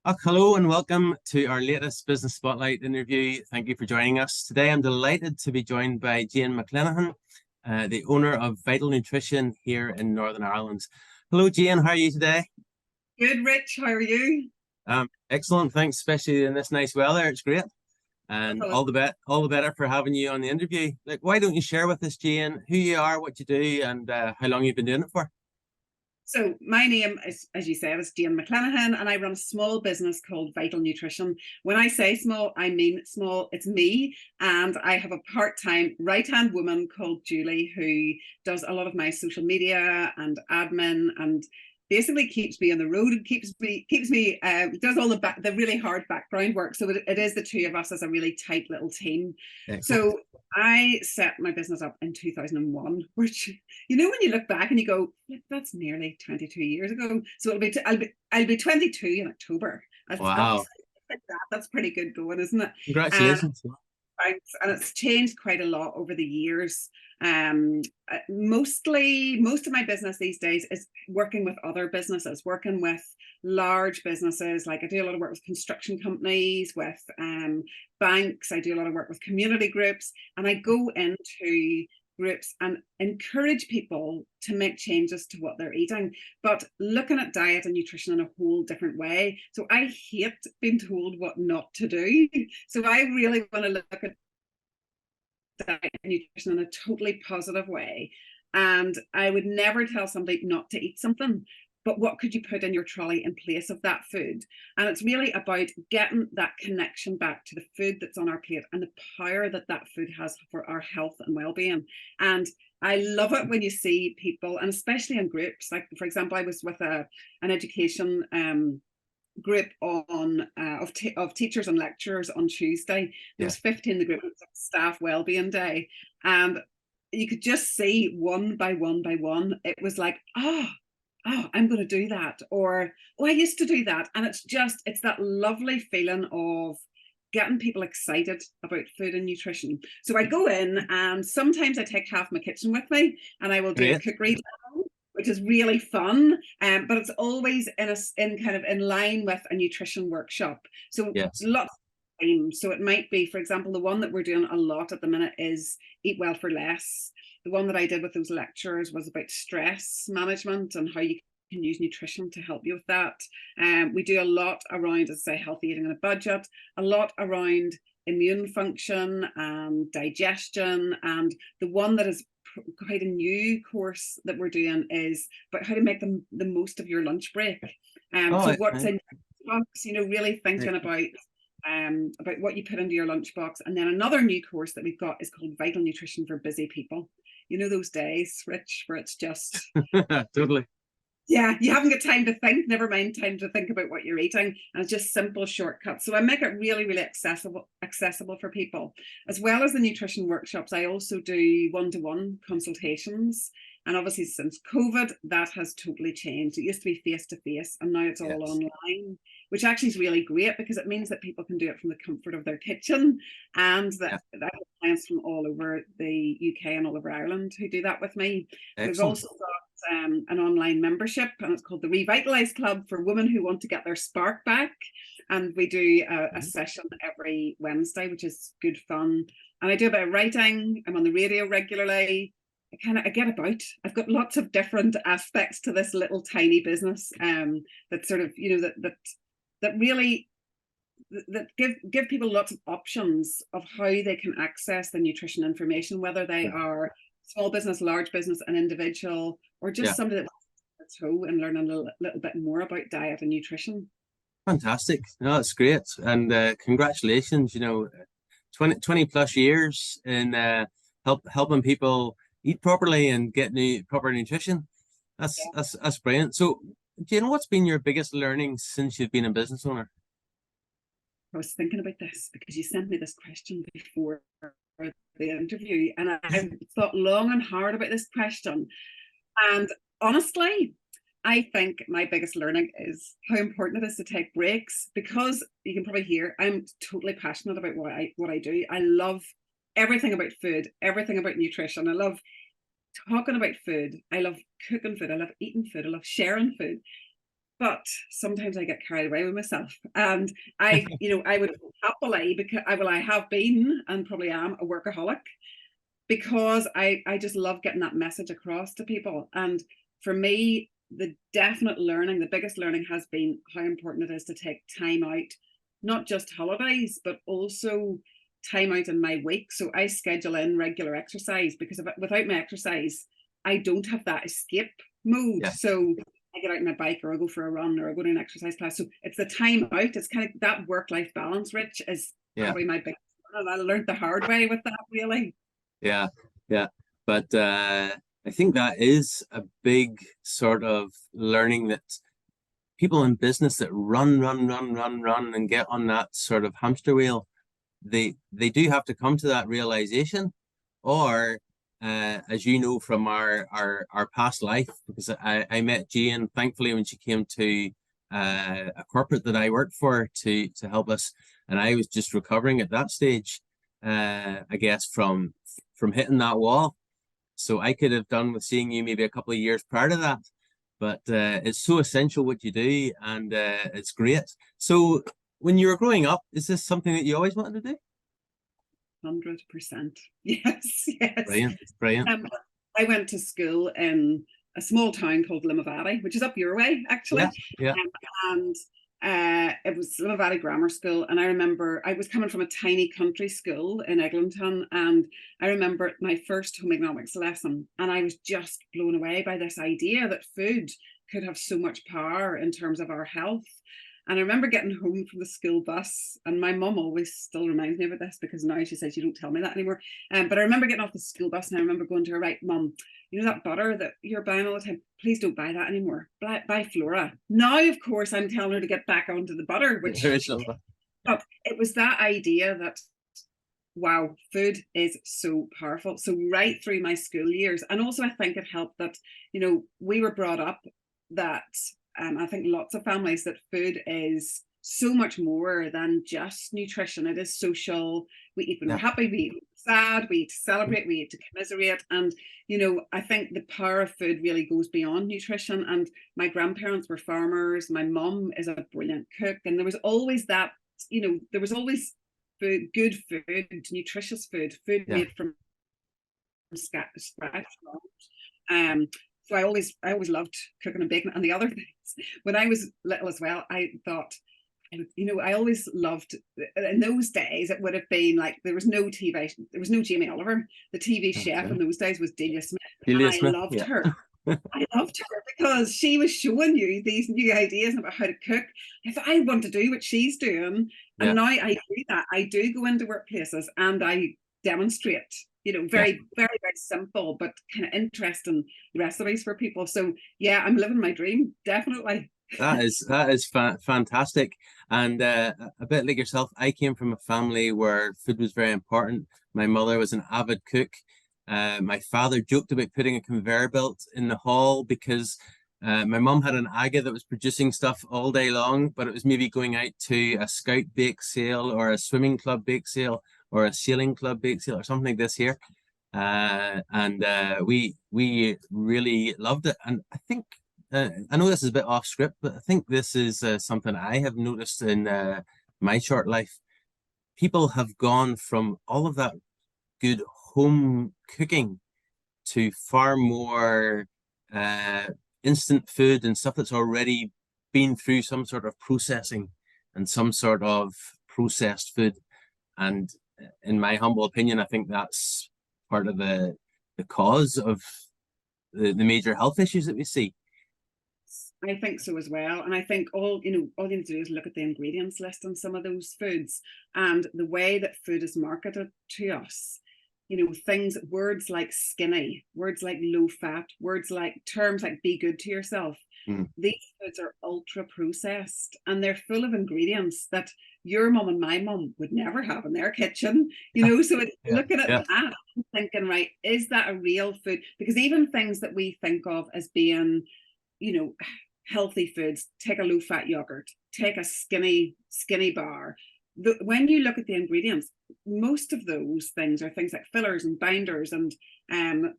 Hello and welcome to our latest Business Spotlight interview. Thank you for joining us. Today I'm delighted to be joined by Jane McClenaghan, the owner of Vital Nutrition here in Northern Ireland. Hello Jane, how are you today? Good, Rich. How are you? Excellent, thanks, especially in this nice weather. It's great. And Hello. all the better for having you on the interview. Like, why don't you share with us, Jane, who you are, what you do, and how long you've been doing it for? So my name is, as you said, is Jane McClenaghan, and I run a small business called Vital Nutrition. When I say small, I mean small. It's me, and I have a part-time right-hand woman called Julie who does a lot of my social media and admin, and basically keeps me on the road and keeps me does all the really hard background work. So it is the two of us as a really tight little team. Excellent. So I set my business up in 2001, which, when you look back and you go, that's nearly 22 years ago. So I'll be 22 in October. Wow. That's pretty good going, isn't it? Congratulations. Thanks. And it's changed quite a lot over the years. Most of my business these days is working with other businesses, working with large businesses. Like I do a lot of work with construction companies, with banks. I do a lot of work with community groups, and I go into groups and encourage people to make changes to what they're eating, but looking at diet and nutrition in a whole different way. So I hate being told what not to do. So I really want to look at diet and nutrition in a totally positive way. And I would never tell somebody not to eat something, but what could you put in your trolley in place of that food? And it's really about getting that connection back to the food that's on our plate and the power that that food has for our health and well-being. And I love it when you see people, and especially in groups, like for example, I was with an education group of teachers and lecturers on Tuesday. There was 15 in the group. It was staff wellbeing day, and you could just see one by one by one. It was like, I'm going to do that, or I used to do that. And it's that lovely feeling of getting people excited about food and nutrition. So I go in, and sometimes I take half my kitchen with me, and I will do a cookery, which is really fun. But it's always in line with a nutrition workshop. So lots of themes. So it might be, for example, the one that we're doing a lot at the minute is Eat Well for Less. The one that I did with those lecturers was about stress management and how you can use nutrition to help you with that. We do a lot around, as I say, healthy eating on a budget, a lot around immune function and digestion. And the one that is quite a new course that we're doing is about how to make the most of your lunch break. So what's in your box, really thinking about what you put into your lunchbox. And then another new course that we've got is called Vital Nutrition for Busy People. Those days, Rich, where it's just totally. Yeah, you haven't got time to think, never mind time to think about what you're eating, and it's just simple shortcuts. So I make it really, really accessible for people. As well as the nutrition workshops, I also do one-to-one consultations. And obviously since COVID, that has totally changed. It used to be face-to-face, and now it's all online, which actually is really great because it means that people can do it from the comfort of their kitchen, and that clients from all over the UK and all over Ireland who do that with me. Excellent. We've also got an online membership, and it's called the Revitalize Club for women who want to get their spark back. And we do a session every Wednesday, which is good fun. And I do a bit of writing. I'm on the radio regularly. I get about. I've got lots of different aspects to this little tiny business that sort of, that really give people lots of options of how they can access the nutrition information, whether they are small business, large business, an individual, or just somebody that wants to go and learn a little bit more about diet and nutrition. Fantastic. No, that's great. And congratulations, 20 plus years in helping people eat properly and get proper nutrition. That's brilliant. So, Jane, what's been your biggest learning since you've been a business owner? I was thinking about this because you sent me this question before the interview, and I thought long and hard about this question. And honestly, I think my biggest learning is how important it is to take breaks, because you can probably hear I'm totally passionate about what I do. I love everything about food, everything about nutrition. I love talking about food. I love cooking food. I love eating food. I love sharing food. But sometimes I get carried away with myself, and I would happily, because I have been and probably am a workaholic, because I just love getting that message across to people. And for me, the biggest learning has been how important it is to take time out, not just holidays, but also time out in my week. So I schedule in regular exercise, because without my exercise, I don't have that escape mode. Yeah. So I get out on my bike, or I go for a run, or I go to an exercise class. So it's the time out. It's kind of that work-life balance, Rich, is probably my biggest. And I learned the hard way with that, really. Yeah, yeah. But I think that is a big sort of learning that people in business that run and get on that sort of hamster wheel, they do have to come to that realization, or as you know from our past life, because I met Jane thankfully when she came to a corporate that I worked for to help us, and I was just recovering at that stage, I guess from hitting that wall. So I could have done with seeing you maybe a couple of years prior to that, but it's so essential what you do, and it's great. So when you were growing up, is this something that you always wanted to do? 100%. Yes, yes. Brilliant, brilliant. I went to school in a small town called Limavady, which is up your way, actually. Yeah, yeah. And it was Limavady Grammar School. And I remember I was coming from a tiny country school in Eglinton. And I remember my first home economics lesson. And I was just blown away by this idea that food could have so much power in terms of our health. And I remember getting home from the school bus, and my mum always still reminds me about this, because now she says, you don't tell me that anymore. But I remember getting off the school bus, and I remember going to her, right, Mum, you know that butter that you're buying all the time? Please don't buy that anymore. Buy Flora. Now, of course, I'm telling her to get back onto the butter, but it was that idea that, wow, food is so powerful. So right through my school years, and also I think it helped that, we were brought up that, I think lots of families, that food is so much more than just nutrition. It is social. We eat when we're happy, we eat when we're sad, we eat to celebrate, we eat to commiserate. And, I think the power of food really goes beyond nutrition. And my grandparents were farmers. My mum is a brilliant cook. And there was always that, there was always food, good food, nutritious food made from scratch. So I always loved cooking and baking. And the other things, when I was little as well, I thought, I always loved, in those days, it would have been like, there was no TV, there was no Jamie Oliver. The TV chef in those days was Delia Smith. Delia and Smith, I loved her. I loved her because she was showing you these new ideas about how to cook. I thought, I want to do what she's doing. And now I do that. I do go into workplaces and I demonstrate, very, very simple, but kind of interesting recipes for people. So yeah, I'm living my dream, definitely. That is fantastic. And a bit like yourself, I came from a family where food was very important. My mother was an avid cook. My father joked about putting a conveyor belt in the hall because my mum had an aga that was producing stuff all day long, but it was maybe going out to a scout bake sale or a swimming club bake sale or a sailing club bake sale or something like this here. And we really loved it. And I think I know this is a bit off script, but I think this is something I have noticed in my short life. People have gone from all of that good home cooking to far more instant food and stuff that's already been through some sort of processing and some sort of processed food. And in my humble opinion, I think that's part of the cause of the major health issues that we see. I think so as well. And I think all you need to do is look at the ingredients list on some of those foods, and the way that food is marketed to us. Words like skinny, words like low fat, terms like be good to yourself. These foods are ultra processed, and they're full of ingredients that your mum and my mum would never have in their kitchen. So it's looking at that and thinking, right, is that a real food? Because even things that we think of as being, healthy foods, take a low fat yogurt, take a skinny bar, when you look at the ingredients, most of those things are things like fillers and binders and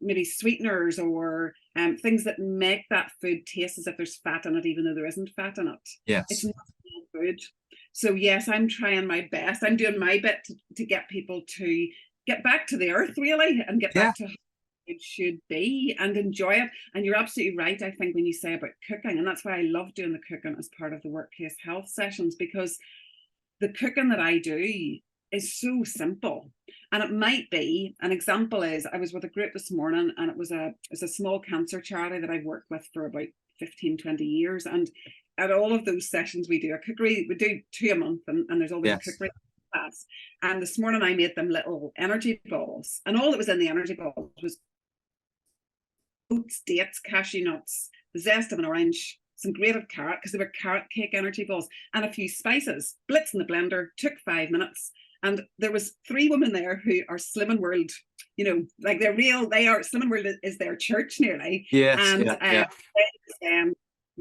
maybe sweeteners or things that make that food taste as if there's fat in it, even though there isn't fat in it. Yes. It's not food. So yes, I'm trying my best. I'm doing my bit to get people to get back to the earth, really, and get back to how it should be and enjoy it. And you're absolutely right, I think, when you say about cooking. And that's why I love doing the cooking as part of the workplace health sessions, because the cooking that I do is so simple. And it might be, an example is, I was with a group this morning, and it's a small cancer charity that I've worked with for about 15, 20 years. And at all of those sessions, we do a cookery, we do 2 a month, and there's always a cookery class. And this morning I made them little energy balls, and all that was in the energy balls was oats, dates, cashew nuts, the zest of an orange, some grated carrot, because they were carrot cake energy balls, and a few spices. Blitz in the blender, took 5 minutes. And there was 3 women there who are Slimming World, you know, like they are, Slimming World is their church nearly. Yes. And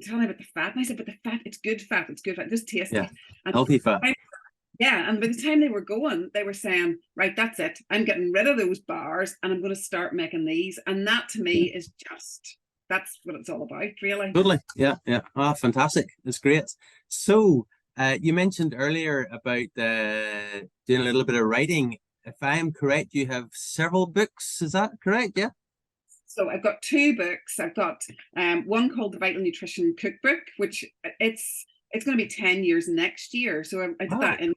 tell me about the fat. And I said, but the fat, it's good fat, just tasty. Yeah. And healthy fat. Yeah, and by the time they were going, they were saying, right, that's it. I'm getting rid of those bars and I'm going to start making these. And that to me is just, that's what it's all about, really. Totally. Yeah. Oh, fantastic. That's great. So you mentioned earlier about doing a little bit of writing. If I am correct, you have several books. Is that correct? Yeah. So I've got 2 books. I've got one called the Vital Nutrition Cookbook, which it's going to be 10 years next year. So I did that in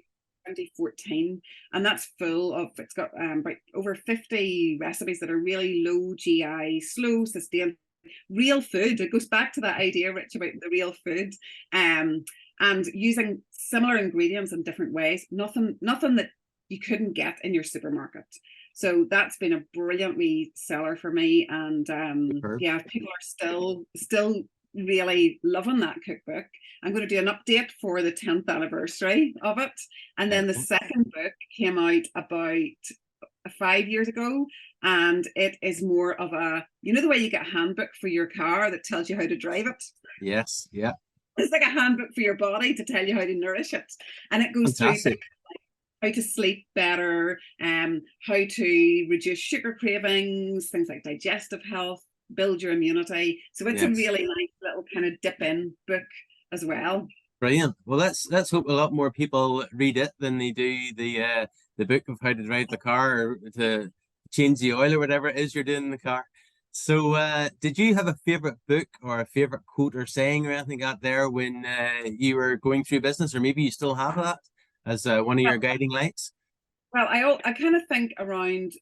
2014, and that's full of, it's got about over 50 recipes that are really low GI, slow, sustained, real food. It goes back to that idea, Rich, about the real food, and using similar ingredients in different ways. Nothing that you couldn't get in your supermarket. So that's been a brilliant wee seller for me, and yeah, people are still really loving that cookbook. I'm going to do an update for the 10th anniversary of it, and then the second book came out about 5 years ago, and it is more of a, you know, the way you get a handbook for your car that tells you how to drive it. Yes. Yeah. It's like a handbook for your body to tell you how to nourish it, and it goes through how to sleep better, how to reduce sugar cravings, things like digestive health, build your immunity. So it's a really nice little kind of dip in book as well. Brilliant. Well, let's hope a lot more people read it than they do the book of how to drive the car or to change the oil or whatever it is you're doing in the car. So did you have a favorite book or a favorite quote or saying or anything out there when you were going through business, or maybe you still have that as one of your guiding lights? Well, I kind of think around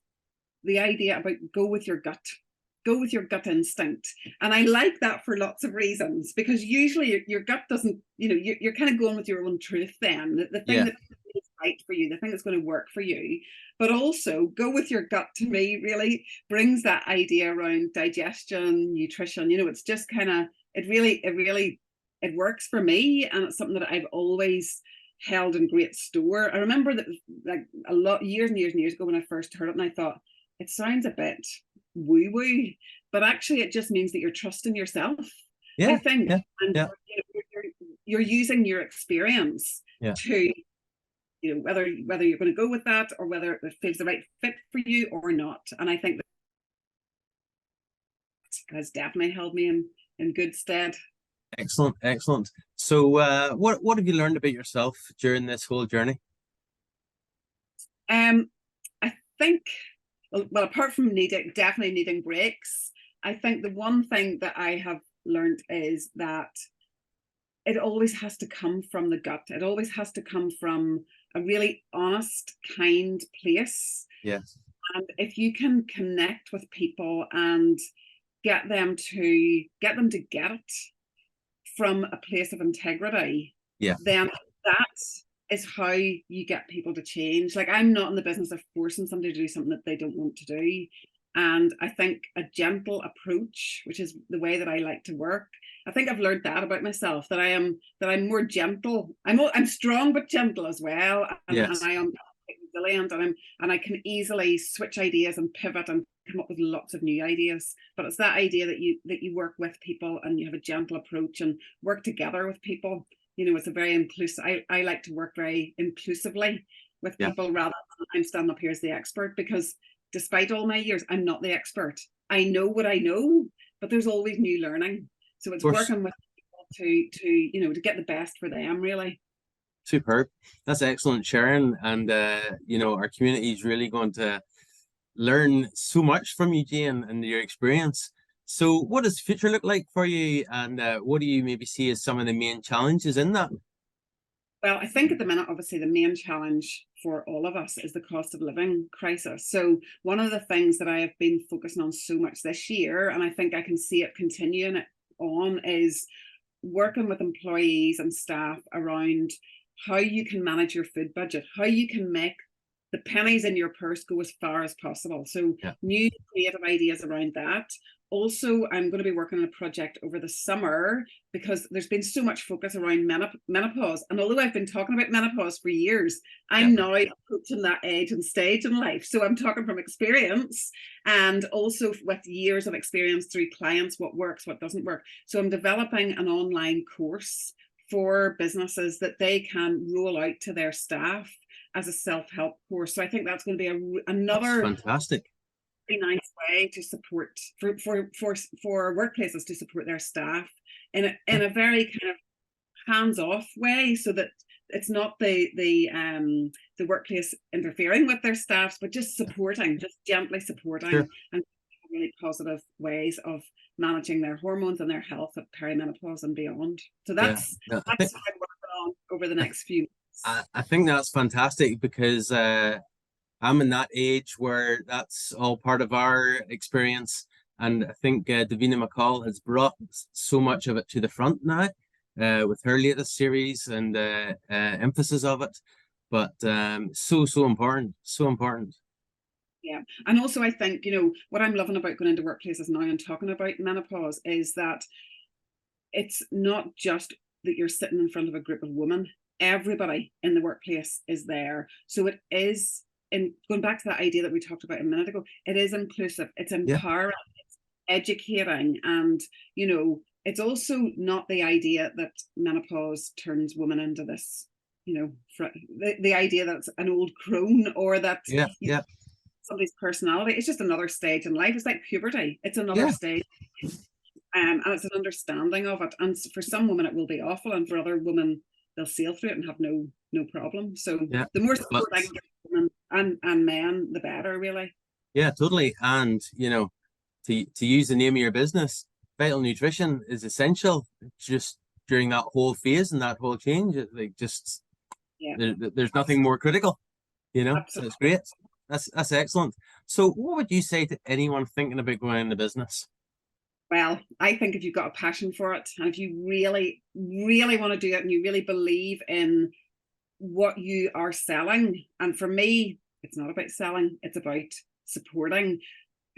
the idea about go with your gut instinct, and I like that for lots of reasons, because usually your gut doesn't, you know, you're kind of going with your own truth then, the thing that is right for you, the thing that's going to work for you. But also go with your gut, to me, really brings that idea around digestion, nutrition. You know, it's just kind of, it works for me, and it's something that I've always held in great store. I remember that, like, a lot years and years ago when I first heard it, and I thought, it sounds a bit woo-woo, but actually it just means that you're trusting yourself. I think, and you're using your experience to, you know, whether you're going to go with that or whether it feels the right fit for you or not. And I think that has definitely held me in good stead. Excellent. So what have you learned about yourself during this whole journey? I think, well, apart from definitely needing breaks, I think the one thing that I have learned is that it always has to come from the gut. It always has to come from a really honest, kind place. Yes. And if you can connect with people and get them to get it from a place of integrity, then that is how you get people to change. Like, I'm not in the business of forcing somebody to do something that they don't want to do. And I think a gentle approach, which is the way that I like to work, I think I've learned that about myself, that I'm more gentle. I'm strong but gentle as well, and I am resilient, and I can easily switch ideas and pivot and come up with lots of new ideas. But it's that idea that you work with people and you have a gentle approach and work together with people. it's a very inclusive, I like to work very inclusively with people rather than I'm standing up here as the expert, because despite all my years, I'm not the expert. I know what I know, but there's always new learning. So it's working with people to get the best for them, really. Superb. That's excellent, Sharon. And our community is really going to learn so much from you, Jane, and your experience. So what does the future look like for you? And what do you maybe see as some of the main challenges in that? Well, I think at the minute, obviously, the main challenge for all of us is the cost of living crisis. So one of the things that I have been focusing on so much this year, and I think I can see it continuing on, is working with employees and staff around how you can manage your food budget, how you can make the pennies in your purse go as far as possible. So new creative ideas around that. Also, I'm going to be working on a project over the summer because there's been so much focus around menopause. And although I've been talking about menopause for years, I'm now approaching that age and stage in life. So I'm talking from experience and also with years of experience through clients, what works, what doesn't work. So I'm developing an online course for businesses that they can roll out to their staff as a self-help course. So I think that's going to be another fantastic, nice way to support for workplaces to support their staff in a very kind of hands-off way, so that it's not the workplace interfering with their staff, but just gently supporting and really positive ways of managing their hormones and their health at perimenopause and beyond. So that's what I'm working on over the next few months. I think that's fantastic because I'm in that age where that's all part of our experience. And I think Davina McCall has brought so much of it to the front now with her latest series and emphasis of it. But so important, so important. Yeah. And also I think, what I'm loving about going into workplaces now and talking about menopause is that it's not just that you're sitting in front of a group of women. Everybody in the workplace is there. So it is, and going back to that idea that we talked about a minute ago, it is inclusive, it's empowering, it's educating, and it's also not the idea that menopause turns women into this, the idea that it's an old crone or that somebody's personality. It's just another stage in life. It's like puberty. It's another stage. And it's an understanding of it. And for some women it will be awful, and for other women they'll sail through it and have no problem. So the more support I can give women and men, the better, really. Yeah, totally. And to use the name of your business, Vital Nutrition is essential just during that whole phase and that whole change. Like there's nothing more critical, so it's great. That's excellent. So what would you say to anyone thinking about going into business? Well, I think if you've got a passion for it, and if you really, really want to do it, and you really believe in what you are selling, and for me, it's not about selling, it's about supporting.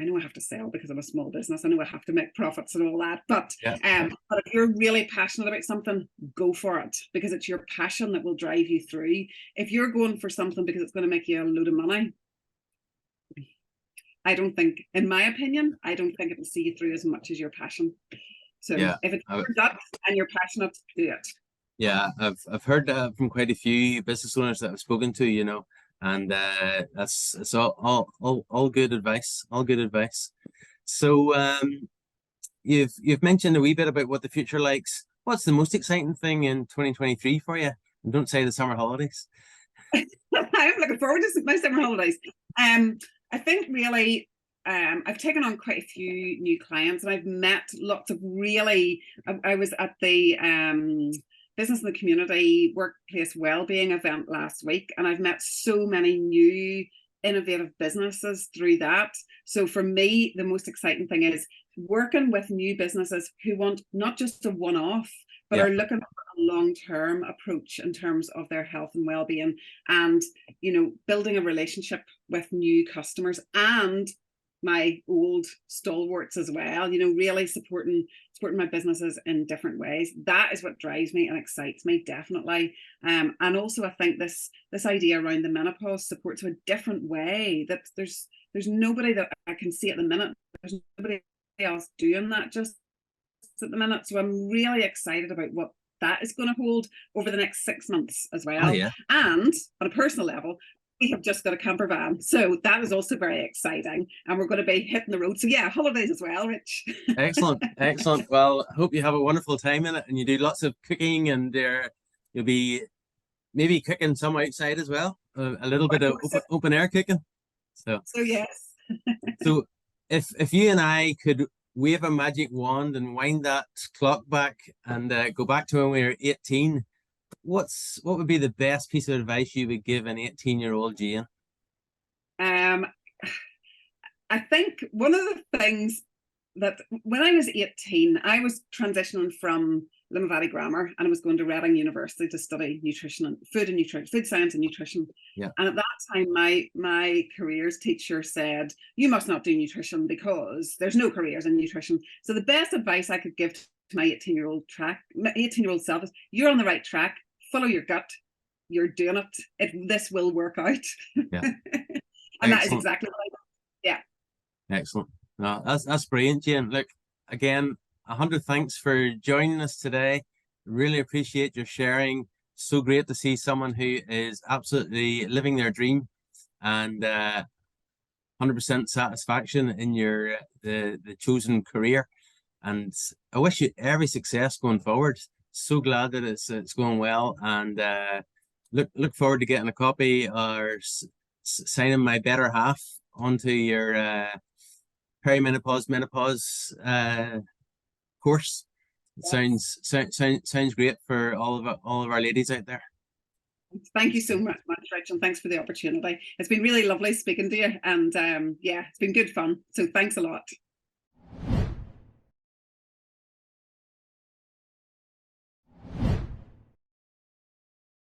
I know I have to sell because I'm a small business. I know I have to make profits and all that, but if you're really passionate about something, go for it, because it's your passion that will drive you through. If you're going for something because it's going to make you a load of money, I don't think, in my opinion, I don't think it will see you through as much as your passion. So if it's that and you're passionate, do it. Yeah, I've heard from quite a few business owners that I've spoken to, and it's all good advice, all good advice. So you've mentioned a wee bit about what the future likes. What's the most exciting thing in 2023 for you? And don't say the summer holidays. I'm looking forward to my summer holidays. I think really I've taken on quite a few new clients, and I've met lots of really, I was at the Business in the Community Workplace Wellbeing event last week, and I've met so many new innovative businesses through that. So for me, the most exciting thing is working with new businesses who want not just a one-off, but are looking for a long-term approach in terms of their health and well-being, and building a relationship with new customers and my old stalwarts as well, really supporting my businesses in different ways. That is what drives me and excites me, definitely. And also I think this idea around the menopause support to a different way, that there's nobody that I can see at the minute, there's nobody else doing that just at the minute. So I'm really excited about what that is going to hold over the next 6 months as Oh well. yeah. And on a personal level, we have just got a camper van, so that is also very exciting, and we're going to be hitting the road. So yeah, holidays as well, Rich. Excellent, excellent. Well, I hope you have a wonderful time in it, and you do lots of cooking, and you'll be maybe cooking some outside as well, a little bit of open air cooking. So yes. So if you and I could wave a magic wand and wind that clock back and go back to when we were 18, what would be the best piece of advice you would give an 18-year-old Jane? I think one of the things that when I was 18, I was transitioning from Limavady Grammar, and I was going to Reading University to study nutrition and food science and nutrition. Yeah. And at that time, my careers teacher said, "You must not do nutrition because there's no careers in nutrition." So the best advice I could give to my 18-year-old self is, "You're on the right track. Follow your gut. You're doing it. This will work out." Yeah. And that is exactly what I did. Yeah. Excellent. No, that's brilliant, Jane. Look, again, 100 thanks for joining us today. Really appreciate your sharing. So great to see someone who is absolutely living their dream and 100% satisfaction in your the chosen career. And I wish you every success going forward. So glad that it's going well, and look forward to getting a copy or signing my better half onto your perimenopause menopause course. It sounds great for all of our ladies out there. Thank you so much, Rich, and thanks for the opportunity. It's been really lovely speaking to you, and yeah, it's been good fun. So thanks a lot.